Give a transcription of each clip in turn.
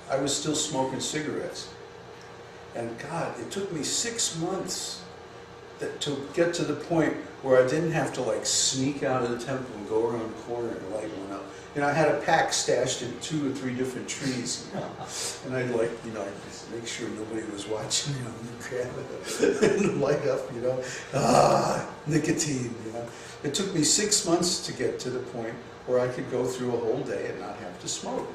I was still smoking cigarettes. And God, it took me 6 months to get to the point where I didn't have to like sneak out of the temple and go around the corner and light one up. You know, I had a pack stashed in 2 or 3 different trees, you know, and I'd like, you know, I'd just make sure nobody was watching, you know, and grab it and light up, you know, nicotine, you know. It took me 6 months to get to the point where I could go through a whole day and not have to smoke.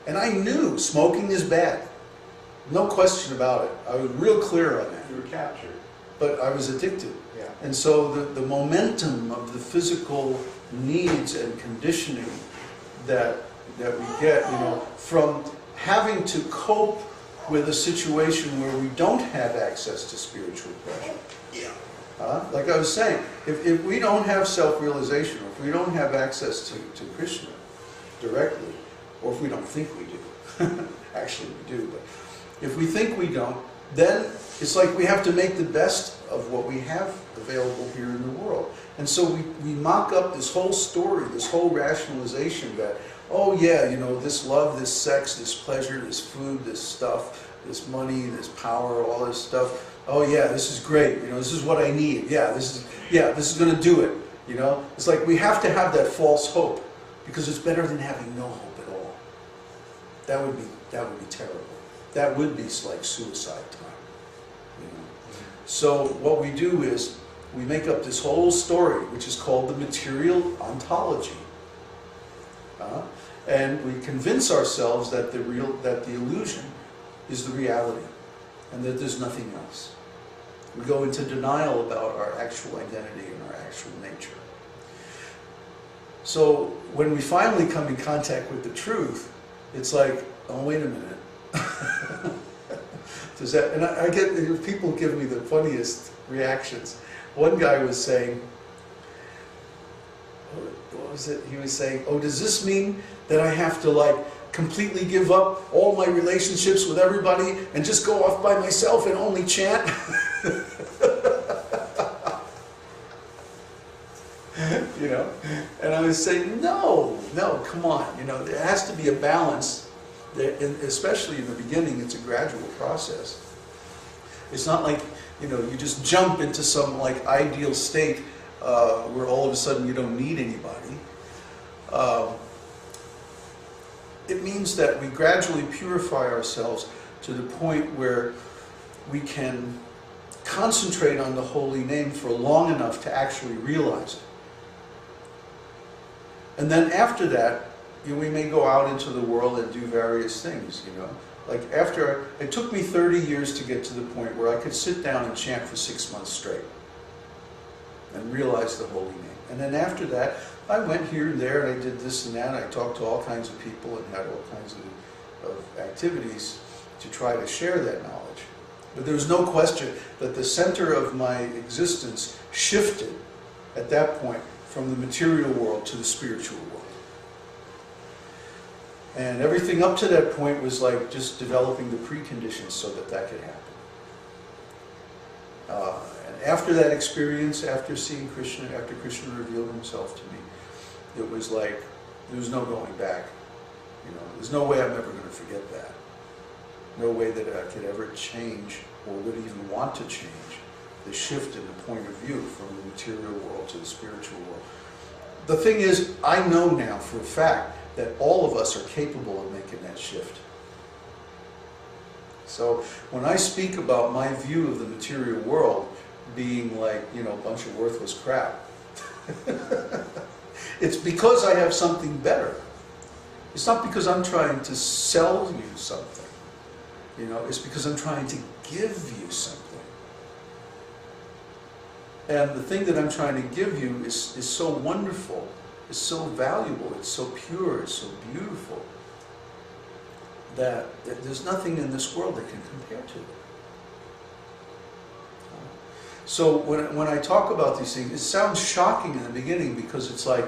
And I knew smoking is bad. No question about it. I was real clear on that. You were captured. But I was addicted. Yeah. And so the momentum of the physical needs and conditioning that we get, you know, from having to cope with a situation where we don't have access to spiritual pleasure. Yeah. Like I was saying, if we don't have self-realization, or if we don't have access to Krishna directly, or if we don't think we do, actually we do, but if we think we don't, then it's like we have to make the best of what we have available here in the world. And so we mock up this whole story, this whole rationalization that, oh yeah, you know, this love, this sex, this pleasure, this food, this stuff, this money, this power, all this stuff. Oh yeah, this is great. You know, this is what I need. Yeah, this is going to do it. You know, it's like we have to have that false hope because it's better than having no hope at all. That would be terrible. That would be like suicide time. You know? So what we do is we make up this whole story, which is called the material ontology, and we convince ourselves that the illusion is the reality, and that there's nothing else. We go into denial about our actual identity and our actual nature. So when we finally come in contact with the truth, it's like, oh, wait a minute. Does that? And I get people give me the funniest reactions. One guy was saying, what was it? He was saying, oh, does this mean that I have to like completely give up all my relationships with everybody and just go off by myself and only chant? You know? And I was saying, no, come on. You know, there has to be a balance. Especially in the beginning, it's a gradual process. It's not like, you know, you just jump into some like ideal state where all of a sudden you don't need anybody. It means that we gradually purify ourselves to the point where we can concentrate on the holy name for long enough to actually realize it. And then after that, you know, we may go out into the world and do various things, you know. Like it took me 30 years to get to the point where I could sit down and chant for 6 months straight and realize the holy name. And then after that, I went here and there and I did this and that. I talked to all kinds of people and had all kinds of activities to try to share that knowledge. But there was no question that the center of my existence shifted at that point from the material world to the spiritual world. And everything up to that point was like just developing the preconditions so that could happen. And after that experience, after seeing Krishna, after Krishna revealed himself to me, it was like there was no going back. You know, there's no way I'm ever going to forget that. No way that I could ever change or would even want to change the shift in the point of view from the material world to the spiritual world. The thing is, I know now for a fact that all of us are capable of making that shift. So when I speak about my view of the material world being like, you know, a bunch of worthless crap, it's because I have something better. It's not because I'm trying to sell you something. You know, it's because I'm trying to give you something. And the thing that I'm trying to give you is so wonderful, is so valuable, it's so pure, it's so beautiful, that there's nothing in this world that can compare to it. So when I talk about these things, it sounds shocking in the beginning because it's like,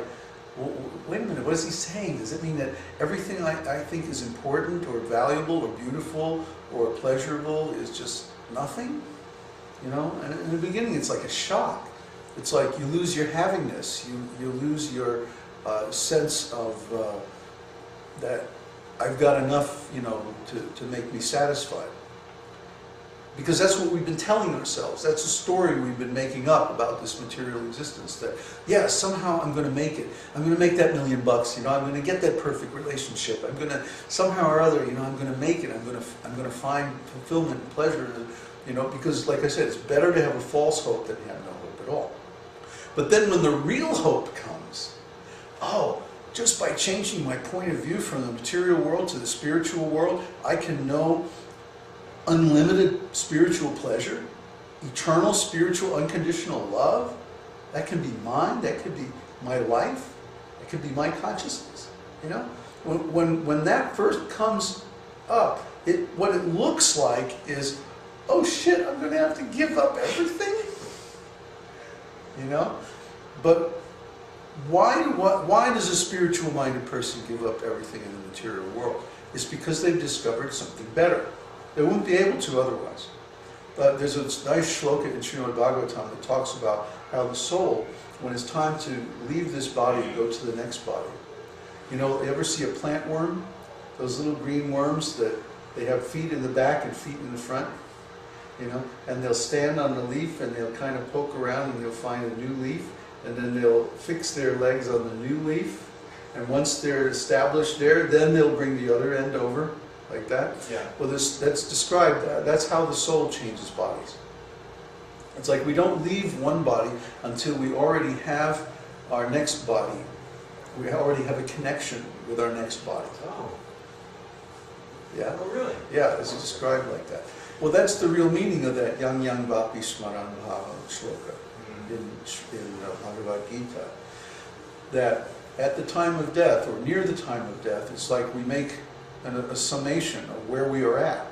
well, wait a minute, what is he saying? Does it mean that everything I think is important or valuable or beautiful or pleasurable is just nothing? You know, and in the beginning it's like a shock. It's like you lose your havingness, you lose your sense of that I've got enough, you know, to make me satisfied. Because that's what we've been telling ourselves. That's a story we've been making up about this material existence. That, yeah, somehow I'm going to make it. I'm going to make that $1 million bucks. You know, I'm going to get that perfect relationship. I'm going to, somehow or other, you know, I'm going to make it. I'm going to find fulfillment and pleasure. You know, because like I said, it's better to have a false hope than to have no hope at all. But then when the real hope comes, oh, just by changing my point of view from the material world to the spiritual world, I can know unlimited spiritual pleasure, eternal spiritual unconditional love. That can be mine, that could be my life, that could be my consciousness. You know, when that first comes up, what it looks like is, oh shit, I'm going to have to give up everything. You know, but why does a spiritual minded person give up everything in the material world? It's because they've discovered something better. They wouldn't be able to otherwise. There's a nice shloka in Srimad Bhagavatam that talks about how the soul, when it's time to leave this body and go to the next body, you know, you ever see a plant worm? Those little green worms that they have feet in the back and feet in the front, you know, and they'll stand on the leaf and they'll kind of poke around and they'll find a new leaf, and then they'll fix their legs on the new leaf, and once they're established there, then they'll bring the other end over. Like that? Yeah. Well, that's described, that's how the soul changes bodies. It's like we don't leave one body until we already have our next body. We already have a connection with our next body. Oh. Yeah? Oh, really? Yeah, it's described like that. Well, that's the real meaning of that Yang Yang Vapi Smaran Bhava shloka in Bhagavad Gita. That at the time of death, or near the time of death, it's like we make a summation of where we are at.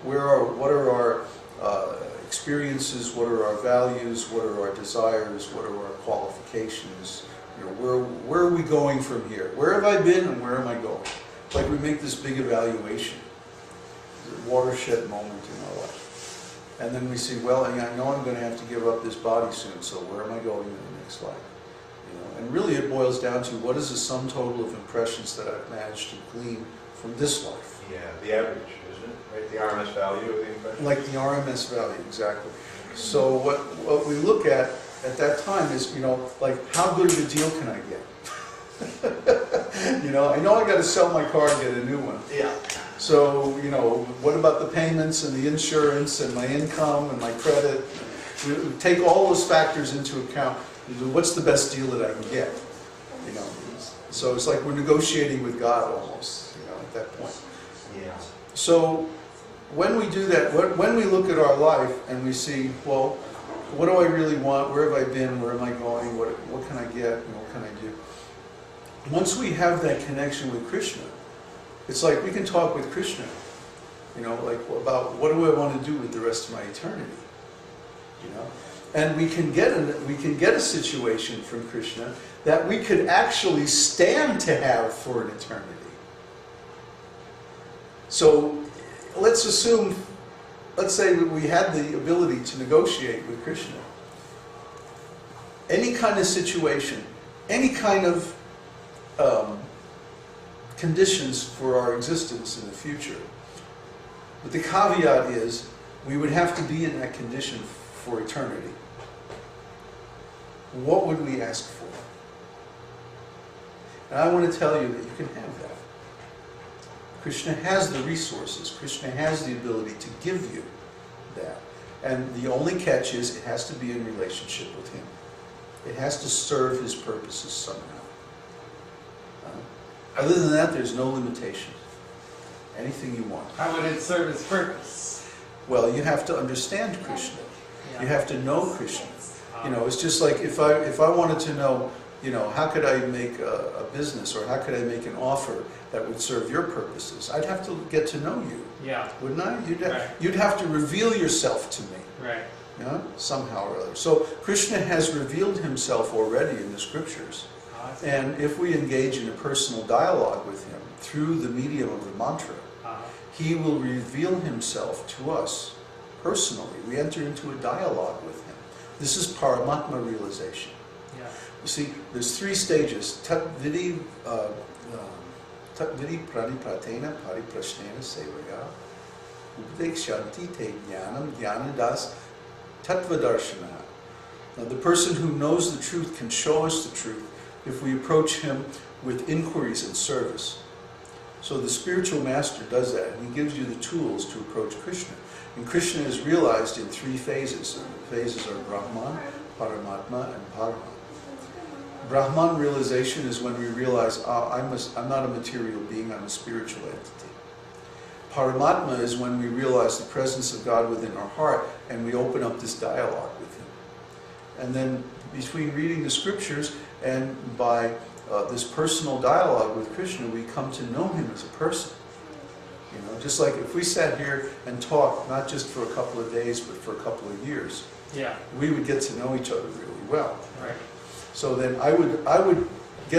What are our experiences, what are our values, what are our desires, what are our qualifications, you know, where are we going from here? Where have I been and where am I going? It's like we make this big evaluation, a watershed moment in our life. And then we see, well, I know I'm going to have to give up this body soon, so where am I going in the next life? You know, and really it boils down to what is the sum total of impressions that I've managed to glean from this life. Yeah, the average, isn't it? Right, the RMS value of the impression? Like the RMS value, exactly. So what we look at that time is, you know, like how good of a deal can I get? You know I got to sell my car and get a new one. Yeah. So, you know, what about the payments and the insurance and my income and my credit? We take all those factors into account. What's the best deal that I can get? You know, so it's like we're negotiating with God almost. At that point. Yeah. So when we do that, when we look at our life and we see, well, what do I really want? Where have I been? Where am I going? What can I get? And what can I do? Once we have that connection with Krishna, it's like we can talk with Krishna, you know, like about what do I want to do with the rest of my eternity, you know, and we can get a situation from Krishna that we could actually stand to have for an eternity. So let's say that we had the ability to negotiate with Krishna. Any kind of situation, any kind of conditions for our existence in the future. But the caveat is we would have to be in that condition for eternity. What would we ask for? And I want to tell you that you can have that. Krishna has the resources. Krishna has the ability to give you that. And the only catch is it has to be in relationship with Him. It has to serve His purposes somehow. Other than that, there's no limitation. Anything you want. How would it serve its purpose? Well, you have to understand Krishna. Yeah. You have to know Krishna. You know, it's just like if I wanted to know, you know, how could I make a business or how could I make an offer that would serve your purposes? I'd have to get to know you. Yeah. Wouldn't I? Right. You'd have to reveal yourself to me. Right. You know, somehow or other. So Krishna has revealed Himself already in the scriptures. And if we engage in a personal dialogue with Him through the medium of the mantra, He will reveal Himself to us personally. We enter into a dialogue with Him. This is Paramatma realization. Yeah. You see, there's three stages. tat vidi pranipratena pariprashnena sevaya upadekshanti te jnanam jnanadas tattvadarshana. Now the person who knows the truth can show us the truth if we approach him with inquiries and service. So the spiritual master does that, and he gives you the tools to approach Krishna. And Krishna is realized in 3 phases. The phases are Brahman, Paramatma, and Paramatma. Brahman realization is when we realize, I'm not a material being, I'm a spiritual entity. Paramatma is when we realize the presence of God within our heart, and we open up this dialogue with him. And then between reading the scriptures and by this personal dialogue with Krishna, we come to know him as a person. You know, just like if we sat here and talked, not just for a couple of days, but for a couple of years, Yeah. we would get to know each other really well. Right. So then I would